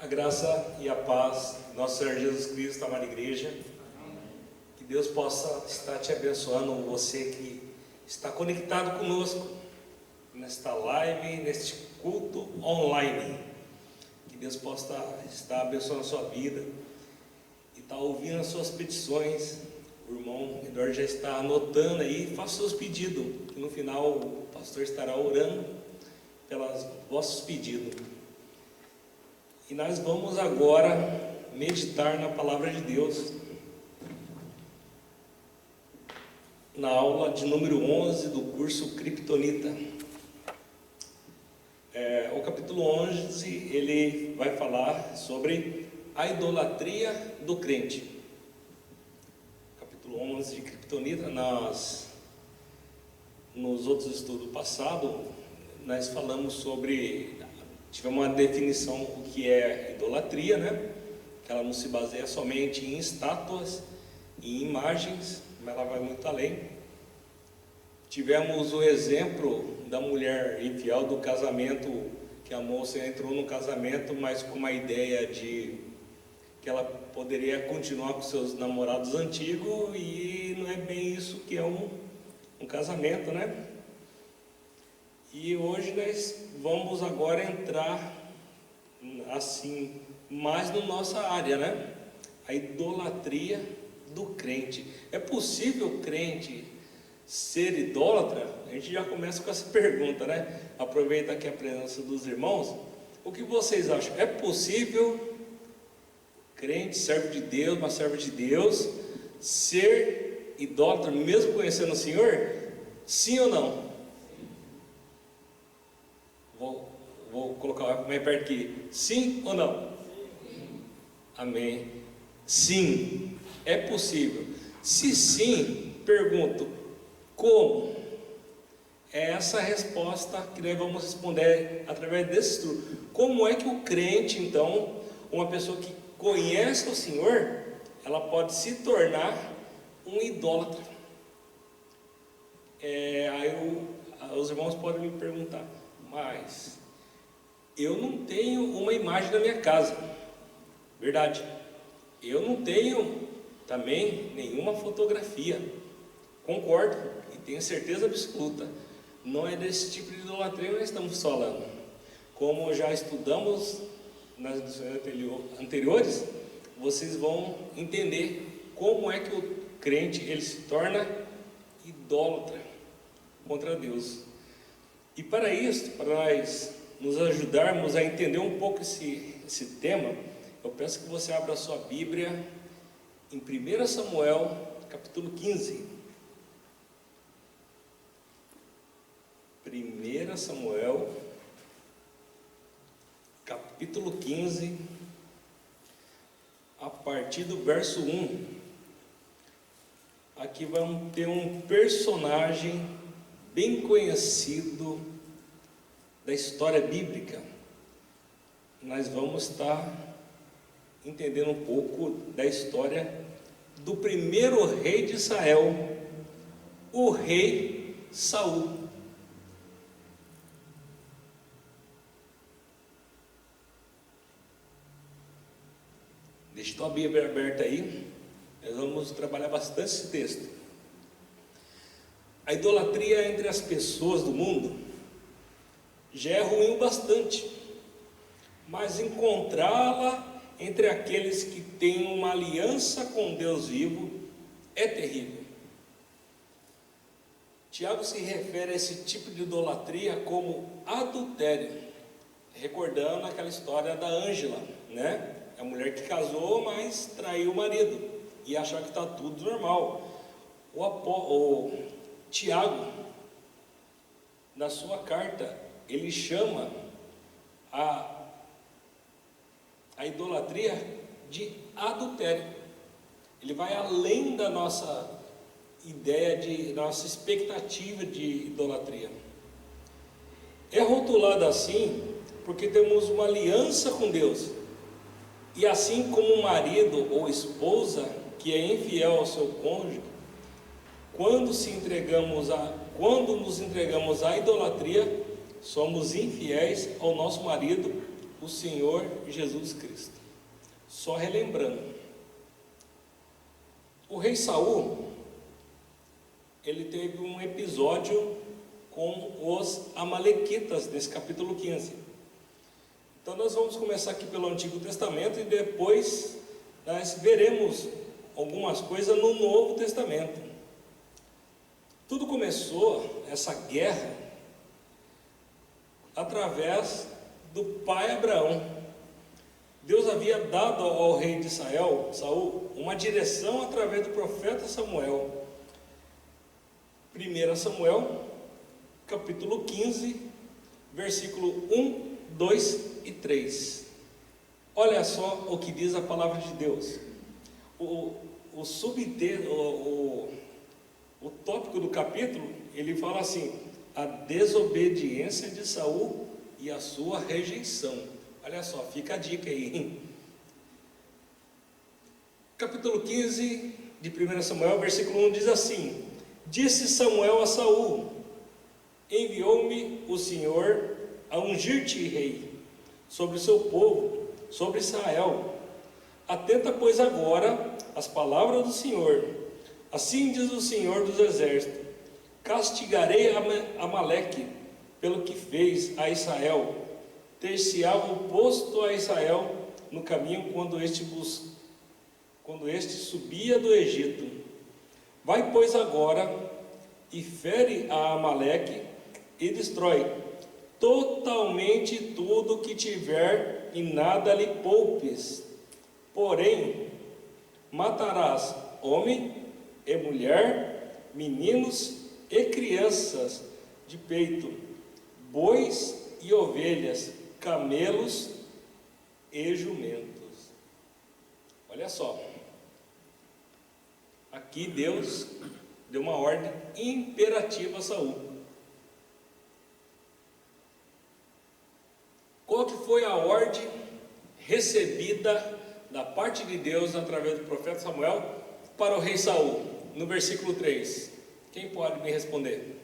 A graça e a paz do nosso Senhor Jesus Cristo, amada igreja. Que Deus possa estar te abençoando, você que está conectado conosco nesta live, neste culto online. Que Deus possa estar abençoando a sua vida e estar ouvindo as suas petições. O irmão Eduardo já está anotando aí, faça seus pedidos, que no final o pastor estará orando pelos vossos pedidos. E nós vamos agora meditar na palavra de Deus, na aula de número 11 do curso Kryptonita. O capítulo 11, ele vai falar sobre a idolatria do crente. Capítulo 11 de Kryptonita, nos outros estudos passados, nós falamos sobre... Tivemos uma definição do que é idolatria, né? Que ela não se baseia somente em estátuas e imagens, mas ela vai muito além. Tivemos o exemplo da mulher infiel do casamento, que a moça entrou no casamento, mas com uma ideia de que ela poderia continuar com seus namorados antigos, e não é bem isso que é um casamento, né? E hoje nós vamos agora entrar assim mais na nossa área, né? A idolatria do crente. É possível o crente ser idólatra? A gente já começa com essa pergunta, né? Aproveita aqui a presença dos irmãos. O que vocês acham? É possível crente, servo de Deus, uma serva de Deus, ser idólatra mesmo conhecendo o Senhor? Sim ou não? Vou colocar mais perto aqui. Sim ou não? Sim. Amém. Sim, é possível. Se sim, pergunto, como? É essa a resposta que nós vamos responder através desse estudo. Como é que o crente, então, uma pessoa que conhece o Senhor, ela pode se tornar um idólatra? Os irmãos podem me perguntar, mas eu não tenho uma imagem na minha casa, verdade? Eu não tenho também nenhuma fotografia, concordo e tenho certeza absoluta, não é desse tipo de idolatria que nós estamos falando. Como já estudamos nas lições anteriores, vocês vão entender como é que o crente ele se torna idólatra contra Deus. E para isso, para nós nos ajudarmos a entender um pouco esse tema, eu peço que você abra a sua Bíblia em 1 Samuel, capítulo 15. 1 Samuel, capítulo 15, a partir do verso 1. Aqui vamos ter um personagem bem conhecido da história bíblica. Nós vamos estar entendendo um pouco da história do primeiro rei de Israel, o rei Saul. Deixa a Bíblia aberta aí, nós vamos trabalhar bastante esse texto. A idolatria entre as pessoas do mundo já é ruim bastante, mas encontrá-la entre aqueles que têm uma aliança com Deus vivo é terrível. Tiago se refere a esse tipo de idolatria como adultério, recordando aquela história da Ângela, né? A mulher que casou, mas traiu o marido e achar que está tudo normal. O Tiago, na sua carta, ele chama a idolatria de adultério. Ele vai além da nossa ideia, nossa expectativa de idolatria. É rotulado assim porque temos uma aliança com Deus, e assim como um marido ou esposa que é infiel ao seu cônjuge, quando nos entregamos à idolatria, somos infiéis ao nosso marido o Senhor Jesus Cristo. Só relembrando, o rei Saul, ele teve um episódio com os amalequitas, nesse capítulo 15. Então nós vamos começar aqui pelo Antigo Testamento e depois nós veremos algumas coisas no Novo Testamento. Tudo começou, essa guerra, através do pai Abraão. Deus havia dado ao rei de Israel, Saul, uma direção através do profeta Samuel. 1 Samuel, capítulo 15, versículo 1, 2 e 3. Olha só o que diz a palavra de Deus. O tópico do capítulo, ele fala assim: a desobediência de Saul e a sua rejeição. Olha só, fica a dica aí, hein? Capítulo 15 de 1 Samuel, versículo 1 diz assim: disse Samuel a Saul: enviou-me o Senhor a ungir-te rei sobre o seu povo, sobre Israel. Atenta, pois, agora às palavras do Senhor. Assim diz o Senhor dos Exércitos: castigarei Amaleque pelo que fez a Israel. Ter-se-á oposto a Israel no caminho quando este subia do Egito. Vai, pois, agora e fere a Amaleque e destrói totalmente tudo que tiver e nada lhe poupes. Porém, matarás homem e mulher, meninos e crianças de peito, bois e ovelhas, camelos e jumentos. Olha só, aqui Deus deu uma ordem imperativa a Saul. Qual que foi a ordem recebida da parte de Deus através do profeta Samuel para o rei Saul? No versículo 3, quem pode me responder?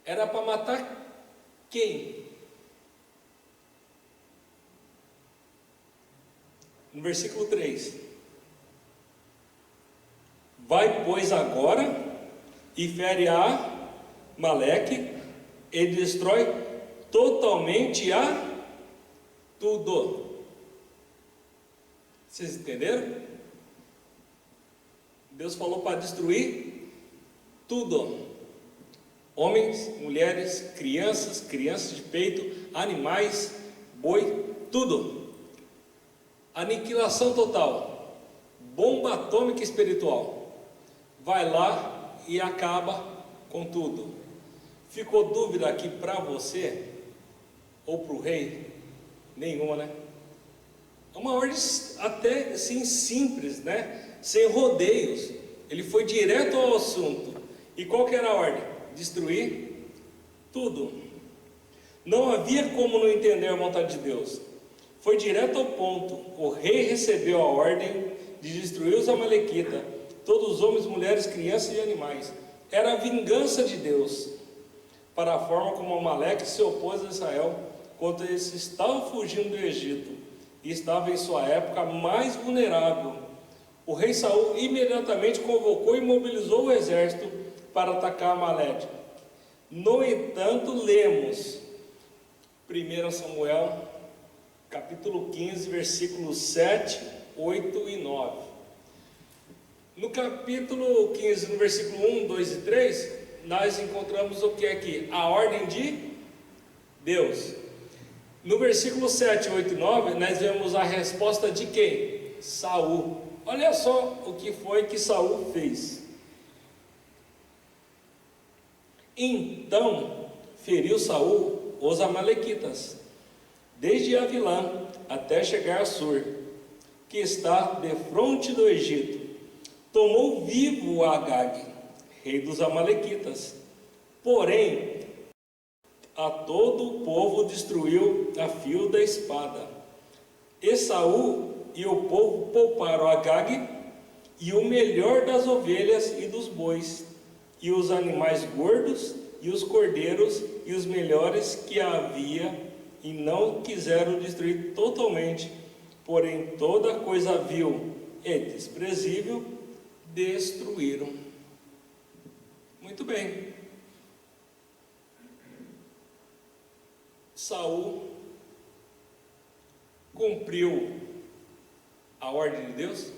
Era para matar quem? No versículo 3: vai, pois, agora e fere a Amaleque e destrói totalmente a tudo. Vocês entenderam? Deus falou para destruir tudo: homens, mulheres, crianças de peito, animais, boi, tudo. Aniquilação total, bomba atômica espiritual. Vai lá e acaba com tudo. Ficou dúvida aqui para você ou para o rei? Nenhuma, né? É uma ordem até assim simples, né? Sem rodeios. Ele foi direto ao assunto. E qual que era a ordem? Destruir tudo. Não havia como não entender a vontade de Deus. Foi direto ao ponto. O rei recebeu a ordem de destruir os amalequitas, todos os homens, mulheres, crianças e animais. Era a vingança de Deus para a forma como Amaleque se opôs a Israel quando eles estavam fugindo do Egito e estava em sua época mais vulnerável. O rei Saul imediatamente convocou e mobilizou o exército para atacar Amaleque. No entanto, lemos 1 Samuel, capítulo 15, versículos 7, 8 e 9. No capítulo 15, no versículo 1, 2 e 3, nós encontramos o que é aqui? A ordem de Deus. No versículo 7, 8 e 9, nós vemos a resposta de quem? Saul. Olha só o que foi que Saul fez. Então feriu Saul os amalequitas, desde Avilã até chegar a Sur, que está defronte do Egito. Tomou vivo Agag, rei dos amalequitas, porém a todo o povo destruiu a fio da espada. E Saul e o povo pouparam Agag e o melhor das ovelhas e dos bois, e os animais gordos e os cordeiros e os melhores que havia, e não quiseram destruir totalmente, porém toda coisa vil e desprezível destruíram. Muito bem. Saul cumpriu a ordem de Deus?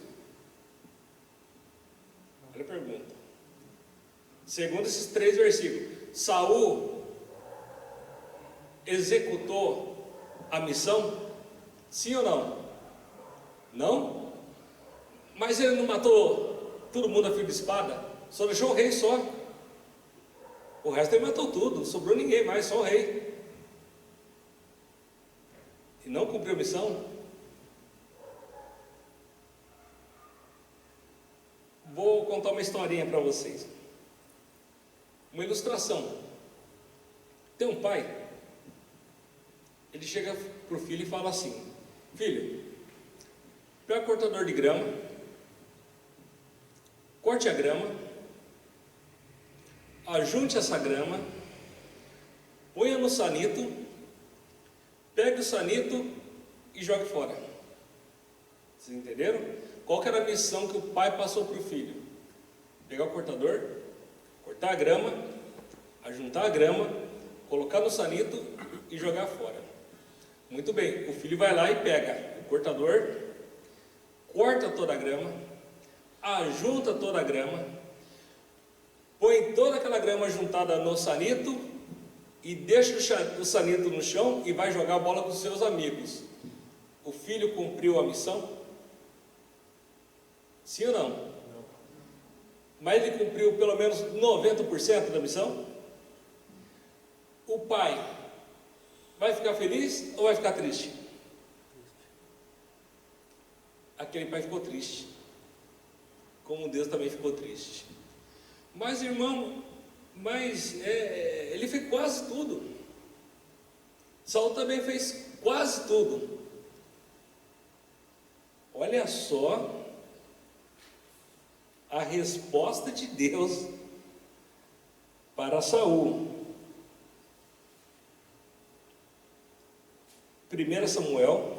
Olha a pergunta. Segundo esses 3 versículos, Saul executou a missão? Sim ou não? Não? Mas ele não matou todo mundo a fio de espada? Só deixou o rei só. O resto ele matou tudo, não sobrou ninguém mais, só o rei. E não cumpriu a missão? Vou contar uma historinha para vocês. Uma ilustração. Tem um pai, ele chega para o filho e fala assim: filho, pega o cortador de grama, corte a grama, ajunte essa grama, ponha no sanito, pegue o sanito e jogue fora. Vocês entenderam? Qual que era a missão que o pai passou para o filho? Pegar o cortador, cortar a grama, ajuntar a grama, colocar no sanito e jogar fora. Muito bem, o filho vai lá e pega o cortador, corta toda a grama, ajunta toda a grama, põe toda aquela grama juntada no sanito e deixa o sanito no chão e vai jogar a bola com os seus amigos. O filho cumpriu a missão? Sim ou não? Não. Mas ele cumpriu pelo menos 90% da missão? O pai vai ficar feliz ou vai ficar triste? Aquele pai ficou triste, como Deus também ficou triste. Mas irmão, ele fez quase tudo. Saul também fez quase tudo. Olha só a resposta de Deus para Saul. 1 Samuel,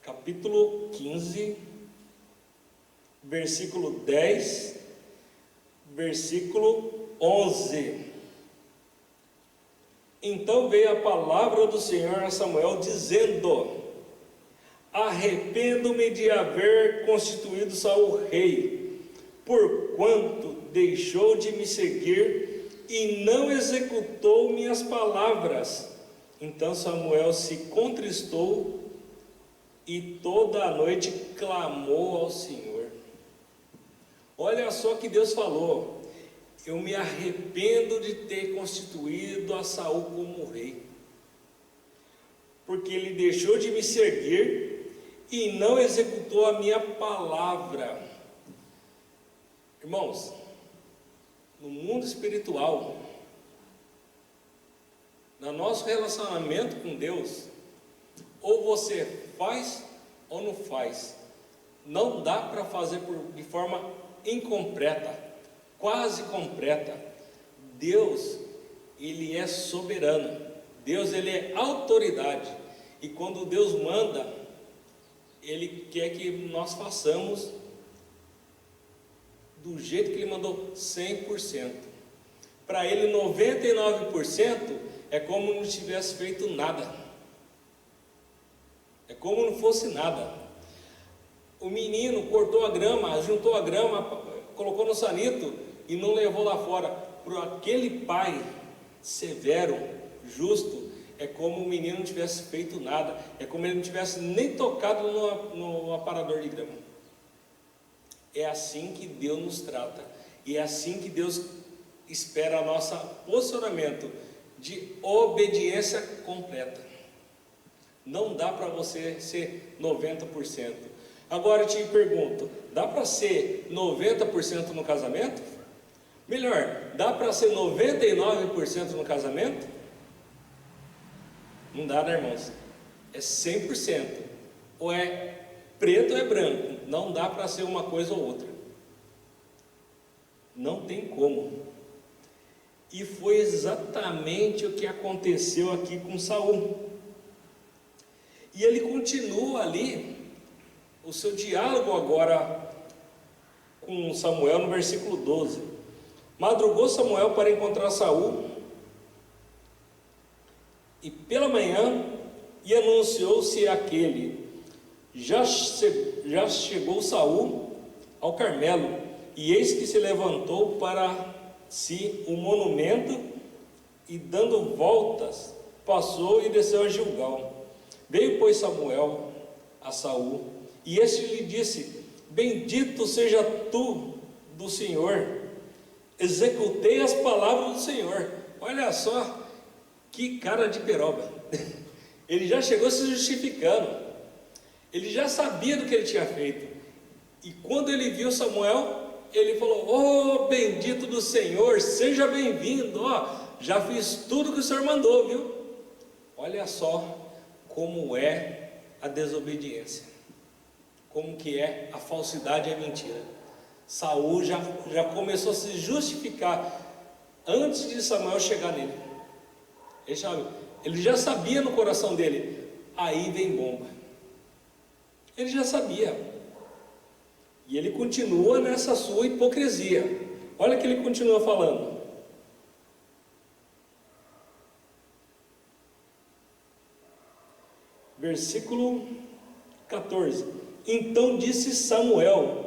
capítulo 15, versículo 10, versículo 11. Então veio a palavra do Senhor a Samuel, dizendo: arrependo-me de haver constituído Saul rei, porquanto deixou de me seguir e não executou minhas palavras. Então Samuel se contristou e toda a noite clamou ao Senhor. Olha só que Deus falou: eu me arrependo de ter constituído a Saul como rei, porque ele deixou de me seguir e não executou a minha palavra. Irmãos, no mundo espiritual, no nosso relacionamento com Deus, ou você faz ou não faz. Não dá para fazer de forma incompleta, quase completa. Deus, Ele é soberano. Deus, Ele é autoridade. E quando Deus manda, Ele quer que nós façamos do jeito que Ele mandou, 100%. Para Ele, 99% é como não tivesse feito nada. É como não fosse nada. O menino cortou a grama, juntou a grama, colocou no sanito e não levou lá fora. Para aquele pai severo, justo, é como o menino não tivesse feito nada. É como ele não tivesse nem tocado no aparador de grama. É assim que Deus nos trata. E é assim que Deus espera o nosso posicionamento de obediência completa. Não dá para você ser 90%. Agora eu te pergunto, dá para ser 90% no casamento? Melhor, dá para ser 99% no casamento? Não dá, né, irmãos? É 100%. Ou é preto ou é branco. Não dá para ser uma coisa ou outra. Não tem como. E foi exatamente o que aconteceu aqui com Saul. E ele continua ali o seu diálogo agora com Samuel no versículo 12. Madrugou Samuel para encontrar Saul, e pela manhã, e anunciou-se aquele: já chegou Saul ao Carmelo, e eis que se levantou para si um monumento, e dando voltas, passou e desceu a Gilgal. Veio, pois, Samuel a Saul, e este lhe disse: bendito seja tu do Senhor, executei as palavras do Senhor. Olha só que cara de peroba. Ele já chegou se justificando, ele já sabia do que ele tinha feito. E quando ele viu Samuel, ele falou: oh, bendito do Senhor, seja bem-vindo, já fiz tudo que o Senhor mandou, viu? Olha só como é a desobediência, como que é a falsidade e a mentira. Saul já começou a se justificar antes de Samuel chegar nele. Ele já sabia no coração dele: aí vem bomba. Ele já sabia. E ele continua nessa sua hipocrisia. Olha o que ele continua falando. Versículo 14. Então disse Samuel: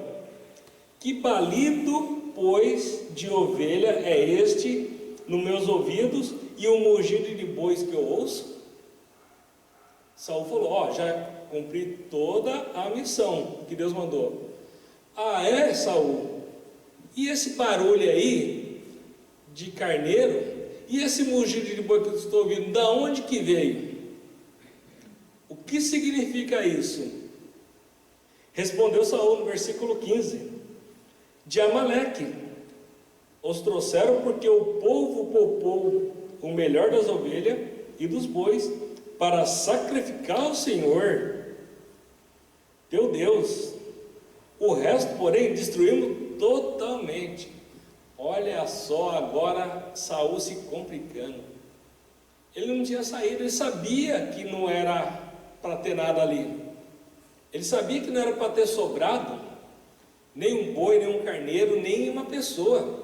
que balido, pois, de ovelha é este nos meus ouvidos, e o mugido de bois que eu ouço? Saul falou: já cumpri toda a missão que Deus mandou. Ah, é, Saul? E esse barulho aí de carneiro, e esse mugido de boi que eu estou ouvindo, da onde que veio? O que significa isso? Respondeu Saul no versículo 15: de Amaleque os trouxeram, porque o povo poupou o melhor das ovelhas e dos bois para sacrificar ao Senhor teu Deus. O resto, porém, destruímos totalmente. Olha só agora Saul se complicando. Ele não tinha saído, ele sabia que não era para ter nada ali. Ele sabia que não era para ter sobrado nem um boi, nem um carneiro, nem uma pessoa.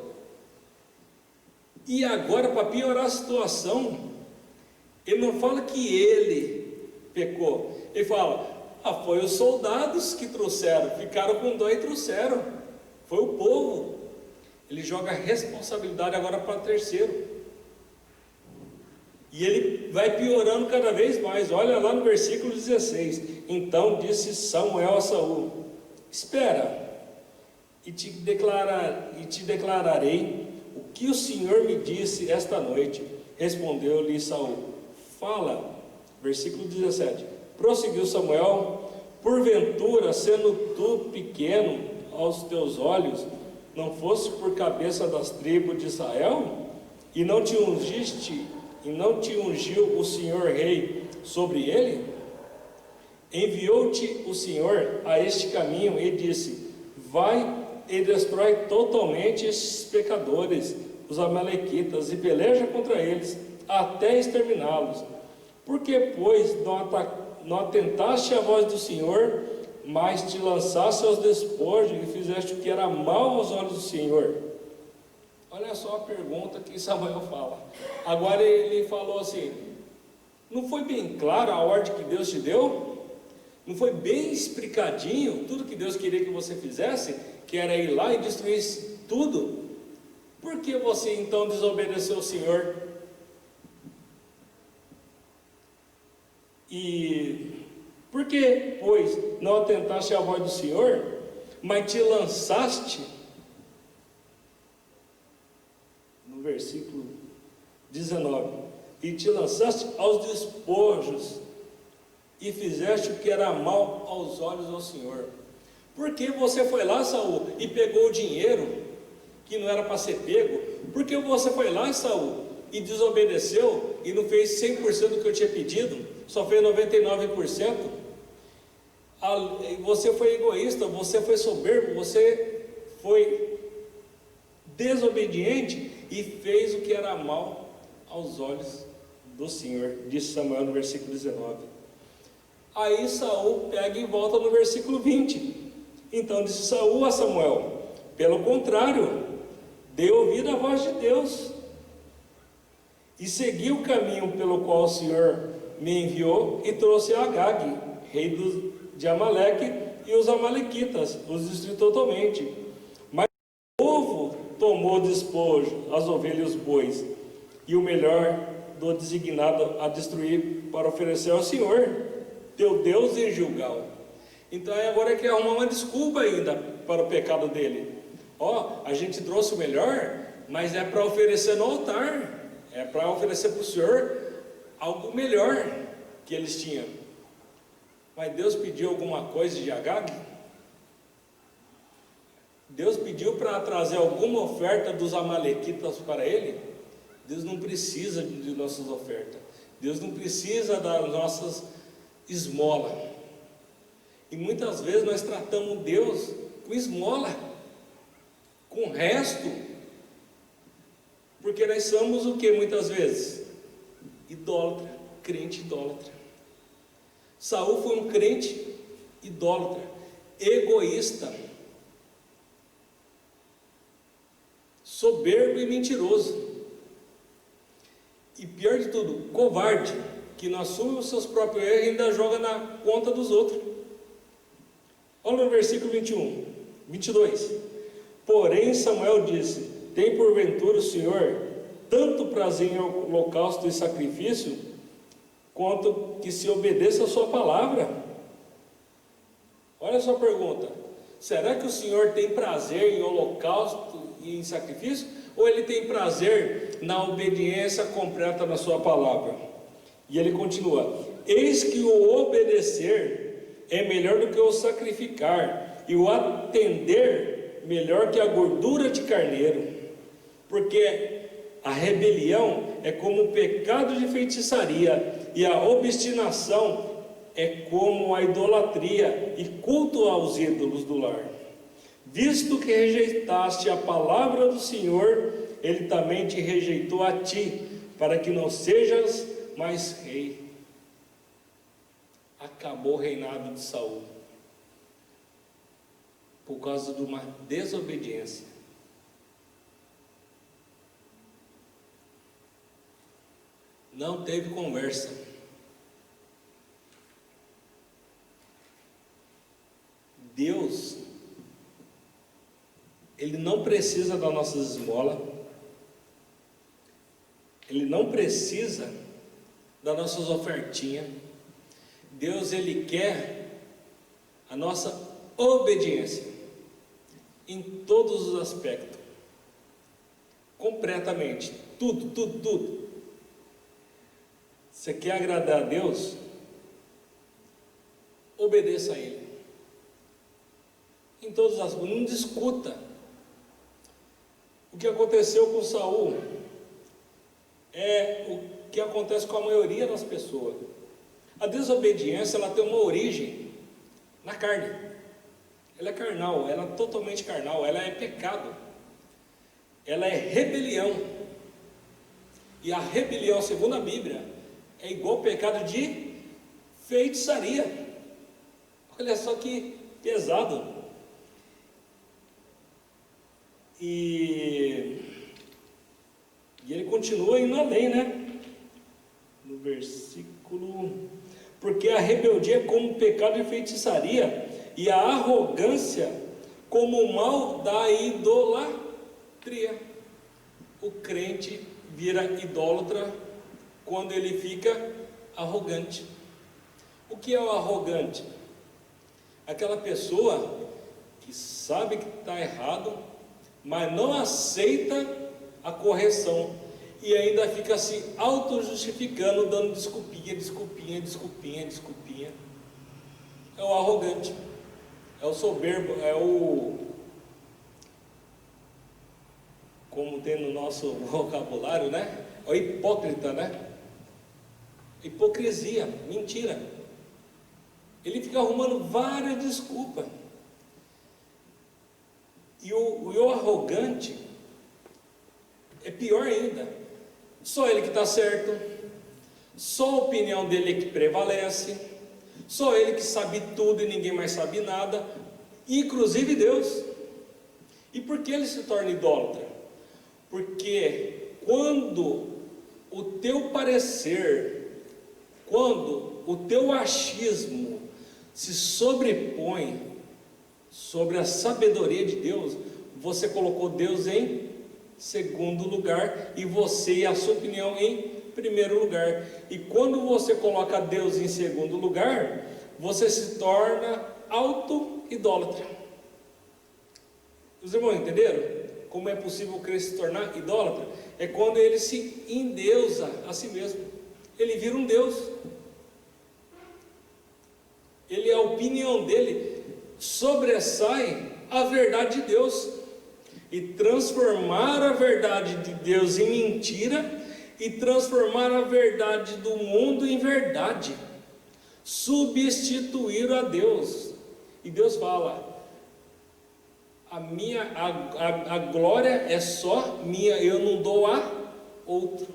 E agora, para piorar a situação, ele não fala que ele pecou. Ele fala: foi os soldados que trouxeram, ficaram com dó e trouxeram. Foi o povo. Ele joga a responsabilidade agora para terceiro. E ele vai piorando cada vez mais. Olha lá no versículo 16. Então disse Samuel a Saul: espera, e te declararei o que o Senhor me disse esta noite. Respondeu-lhe Saul: fala. Versículo 17. Prosseguiu Samuel: porventura, sendo tu pequeno aos teus olhos, não fosse por cabeça das tribos de Israel? E não te ungiu o Senhor rei sobre ele? Enviou-te o Senhor a este caminho e disse: vai e destrói totalmente estes pecadores, os amalequitas, e peleja contra eles, até exterminá-los. Porque, pois, não atentaste à voz do Senhor, mas te lançaste aos despojos e fizeste o que era mal aos olhos do Senhor? Olha só a pergunta que Samuel fala. Agora ele falou assim: não foi bem clara a ordem que Deus te deu? Não foi bem explicadinho tudo que Deus queria que você fizesse? Que era ir lá e destruir tudo? Por que você então desobedeceu ao Senhor? E por que, pois, não atentaste à voz do Senhor, mas te lançaste, no versículo 19, e te lançaste aos despojos, e fizeste o que era mal aos olhos do Senhor? Porque você foi lá, Saul, e pegou o dinheiro que não era para ser pego? Porque você foi lá, Saul, e desobedeceu e não fez 100% do que eu tinha pedido, só fez 99%? Você foi egoísta, você foi soberbo, você foi desobediente e fez o que era mal aos olhos do Senhor, disse Samuel no versículo 19. Aí Saul pega e volta no versículo 20. Então disse Saul a Samuel: pelo contrário, dê ouvido à voz de Deus e segui o caminho pelo qual o Senhor me enviou, e trouxe a Agag, rei de Amaleque, e os amalequitas os destruiu totalmente. Mas o povo tomou despojo, as ovelhas e os bois, e o melhor do designado a destruir, para oferecer ao Senhor, teu Deus, em Gilgal. Então agora quer arrumar uma desculpa ainda para o pecado dele. A gente trouxe o melhor, mas é para oferecer no altar, é para oferecer para o Senhor algo melhor que eles tinham. Mas Deus pediu alguma coisa de Agag? Deus pediu para trazer alguma oferta dos amalequitas para ele? Deus não precisa de nossas ofertas. Deus não precisa das nossas esmolas. E muitas vezes nós tratamos Deus com esmola, com resto, porque nós somos o que muitas vezes? Idólatra, crente idólatra. Saul foi um crente idólatra, egoísta, soberbo e mentiroso. E pior de tudo, covarde, que não assume os seus próprios erros e ainda joga na conta dos outros. Olha no versículo 22. Porém Samuel disse: tem porventura o Senhor tanto prazer em holocausto e sacrifício, quanto que se obedeça a sua palavra? Olha a sua pergunta: será que o Senhor tem prazer em holocausto e em sacrifício? Ou ele tem prazer na obediência completa na sua palavra? E ele continua: eis que o obedecer é melhor do que o sacrificar, e o atender melhor que a gordura de carneiro, porque a rebelião é como o pecado de feitiçaria, e a obstinação é como a idolatria e culto aos ídolos do lar. Visto que rejeitaste a palavra do Senhor, ele também te rejeitou a ti, para que não sejas mais rei. Acabou o reinado de Saul por causa de uma desobediência. Não teve conversa. Deus, Ele não precisa das nossas esmolas, Ele não precisa das nossas ofertinhas. Deus, Ele quer a nossa obediência em todos os aspectos, completamente, tudo. Você quer agradar a Deus? Obedeça a Ele em todos os aspectos, não discuta. O que aconteceu com Saul é o que acontece com a maioria das pessoas. A desobediência, ela tem uma origem na carne. Ela é carnal, ela é totalmente carnal, ela é pecado, ela é rebelião. E a rebelião, segundo a Bíblia, é igual ao pecado de feitiçaria. Olha só que pesado. E ele continua indo além, né? No versículo: porque a rebeldia é como o pecado de feitiçaria, e a arrogância como o mal da idolatria. O crente vira idólatra quando ele fica arrogante. O que é o arrogante? Aquela pessoa que sabe que está errado, mas não aceita a correção e ainda fica se auto-justificando, dando desculpinha. É o arrogante, é o soberbo, é o, como tem no nosso vocabulário, né? É o hipócrita, né? Hipocrisia, mentira. Ele fica arrumando várias desculpas. E o arrogante, é pior ainda. Só ele que está certo, só a opinião dele é que prevalece, só ele que sabe tudo e ninguém mais sabe nada, inclusive Deus. E por que ele se torna idólatra? Porque quando o teu parecer, quando o teu achismo se sobrepõe sobre a sabedoria de Deus, você colocou Deus em segundo lugar e você e a sua opinião em primeiro lugar. E quando você coloca Deus em segundo lugar, você se torna auto-idólatra. Os irmãos entenderam como é possível o crente se tornar idólatra? É quando ele se endeusa a si mesmo. Ele vira um Deus. A opinião dele sobressai a verdade de Deus. E transformar a verdade de Deus em mentira, e transformar a verdade do mundo em verdade. Substituir a Deus. E Deus fala: a glória é só minha, eu não dou a outro.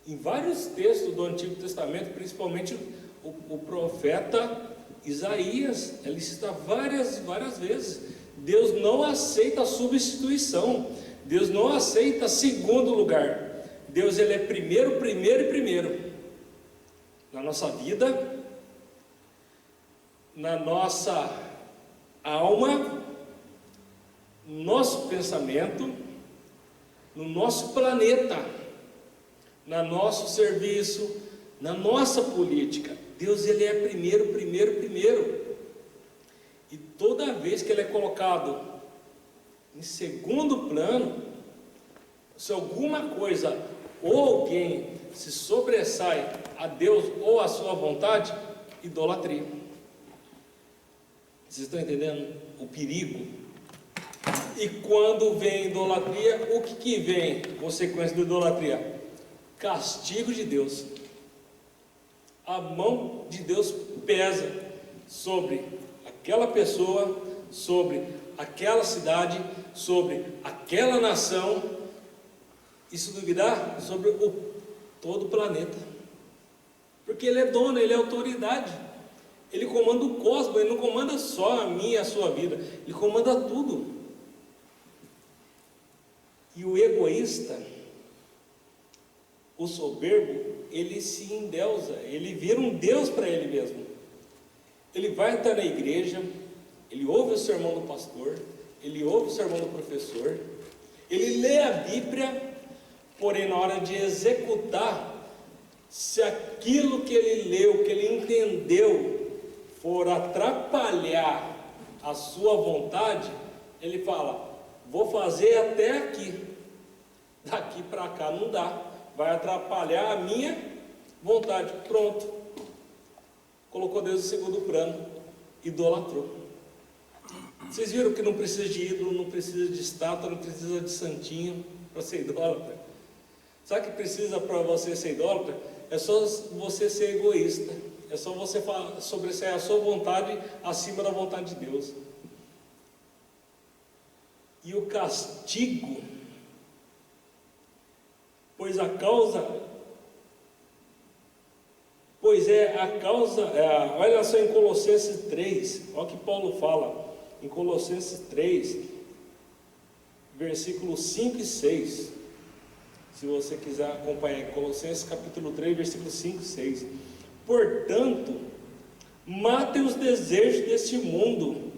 Em vários textos do Antigo Testamento, principalmente o profeta Isaías, ele cita várias vezes: Deus não aceita substituição, Deus não aceita segundo lugar. Deus, ele é primeiro na nossa vida, na nossa alma, no nosso pensamento, no nosso planeta, no nosso serviço, na nossa política. Deus, ele é primeiro. E toda vez que ele é colocado em segundo plano, se alguma coisa ou alguém se sobressai a Deus ou a sua vontade, idolatria. Vocês estão entendendo o perigo? E quando vem idolatria, o que vem consequência da idolatria? Castigo de Deus. A mão de Deus pesa sobre aquela pessoa, sobre aquela cidade, sobre aquela nação, e se duvidar, sobre todo o planeta. Porque ele é dono, ele é autoridade. Ele comanda o cosmos, ele não comanda só a minha e a sua vida, ele comanda tudo. E o egoísta, o soberbo, ele se endeusa, ele vira um Deus para ele mesmo. Ele vai estar na igreja, ele ouve o sermão do pastor, ele ouve o sermão do professor, ele lê a Bíblia, porém na hora de executar, se aquilo que ele leu, que ele entendeu, for atrapalhar a sua vontade, ele fala: vou fazer até aqui, daqui para cá não dá, vai atrapalhar a minha vontade. Pronto, colocou Deus em segundo plano, idolatrou. Vocês viram que não precisa de ídolo, não precisa de estátua, não precisa de santinho para ser idólatra? Sabe o que precisa para você ser idólatra? É só você ser egoísta, é só você sobressair a sua vontade acima da vontade de Deus. E o castigo, a causa, olha só em Colossenses 3, olha o que Paulo fala, em Colossenses 3, versículos 5 e 6, se você quiser acompanhar, Colossenses capítulo 3, versículos 5 e 6, portanto, matem os desejos deste mundo,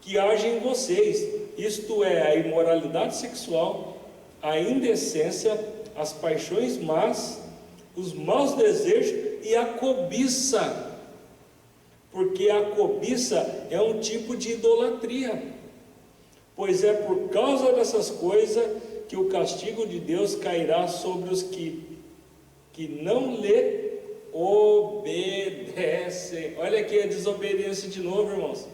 que agem em vocês, isto é, a imoralidade sexual, a indecência, as paixões más, os maus desejos e a cobiça, porque a cobiça é um tipo de idolatria, pois é por causa dessas coisas que o castigo de Deus cairá sobre os que não lhe obedecem. Olha aqui a desobediência de novo, irmãos.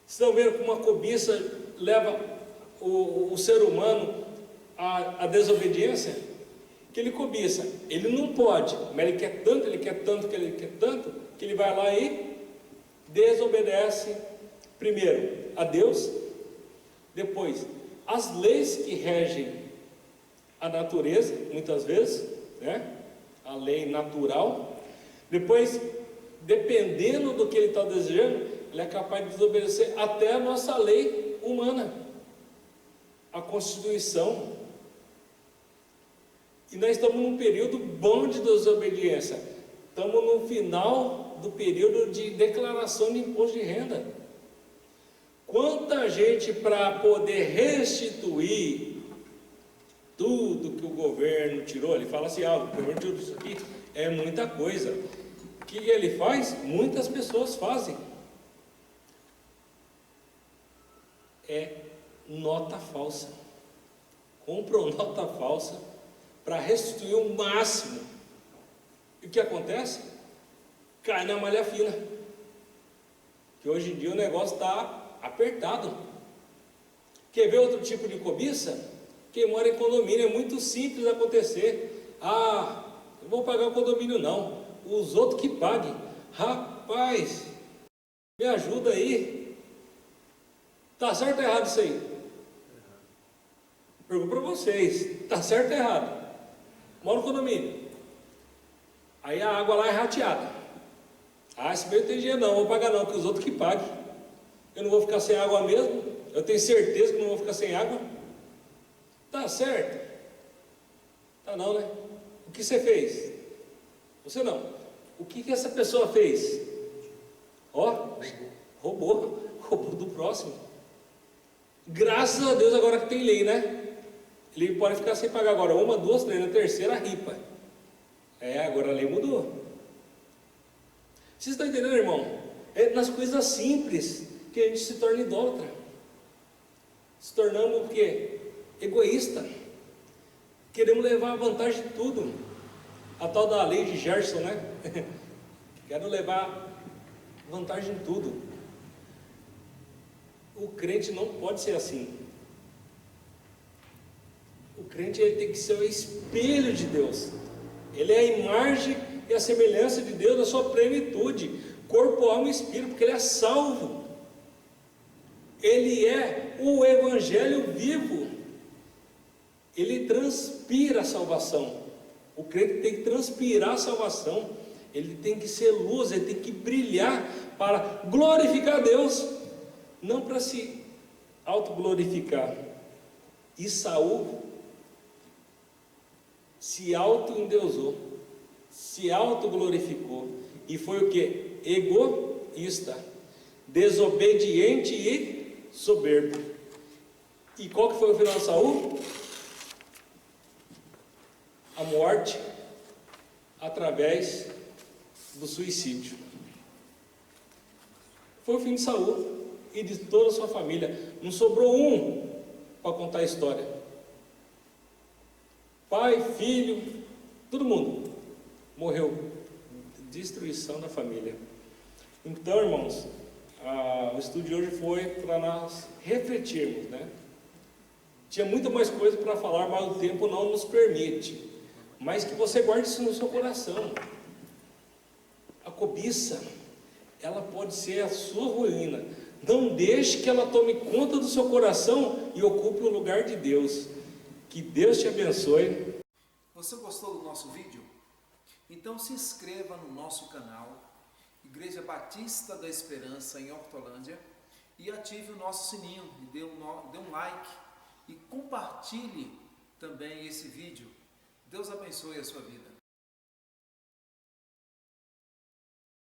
Estão vendo como a cobiça leva o ser humano à desobediência? Que ele cobiça, ele não pode, mas ele quer tanto, que ele vai lá e desobedece, primeiro a Deus, depois as leis que regem a natureza, muitas vezes, né? A lei natural. Depois, dependendo do que ele está desejando, ele é capaz de desobedecer até a nossa lei humana, a Constituição. E nós estamos num período bom de desobediência. Estamos no final do período de declaração de imposto de renda. Quanta gente para poder restituir tudo que o governo tirou? Ele fala assim, o governo tirou isso aqui, é muita coisa. O que ele faz? Muitas pessoas fazem. É nota falsa. Compram nota falsa para restituir o máximo. E o que acontece? Cai na malha fina. Que hoje em dia o negócio está apertado. Quer ver outro tipo de cobiça? Quem mora em condomínio, é muito simples acontecer. Eu vou pagar o condomínio não, os outros que paguem. Rapaz, me ajuda aí. Tá certo ou errado isso aí? Pergunto para vocês, tá certo ou errado? Moro no condomínio, aí a água lá é rateada. Esse meio tem dinheiro não, vou pagar não, que os outros que paguem. Eu não vou ficar sem água mesmo, eu tenho certeza que não vou ficar sem água. Tá certo? Tá não, né? O que você fez? Você não. O que essa pessoa fez? Roubou do próximo. Graças a Deus agora que tem lei, né? Ele pode ficar sem pagar agora 1, 2, 3, na terceira ripa. Agora a lei mudou. Vocês estão entendendo, irmão? É nas coisas simples que a gente se torna idólatra. Se tornamos o quê? Egoísta. Queremos levar a vantagem de tudo. A tal da lei de Gerson, né? Quero levar vantagem em tudo. O crente não pode ser assim. O crente ele tem que ser o espelho de Deus. Ele é a imagem e a semelhança de Deus na sua plenitude, corpo, alma e espírito, porque ele é salvo. Ele é o evangelho vivo. Ele transpira a salvação. O crente tem que transpirar a salvação. Ele tem que ser luz, ele tem que brilhar para glorificar a Deus, não para se autoglorificar. E Saul se auto-endeusou, se autoglorificou, e foi o que? Egoísta, desobediente e soberbo. E qual que foi o final de Saul? A morte através do suicídio. Foi o fim de Saul e de toda a sua família. Não sobrou um para contar a história. Pai, filho, todo mundo morreu. Destruição da família. Então, irmãos, o estudo de hoje foi para nós refletirmos, né? Tinha muita mais coisa para falar, mas o tempo não nos permite. Mas que você guarde isso no seu coração. A cobiça, ela pode ser a sua ruína. Não deixe que ela tome conta do seu coração e ocupe o lugar de Deus. Que Deus te abençoe. Você gostou do nosso vídeo? Então se inscreva no nosso canal, Igreja Batista da Esperança em Hortolândia, e ative o nosso sininho, e dê um like, e compartilhe também esse vídeo. Deus abençoe a sua vida.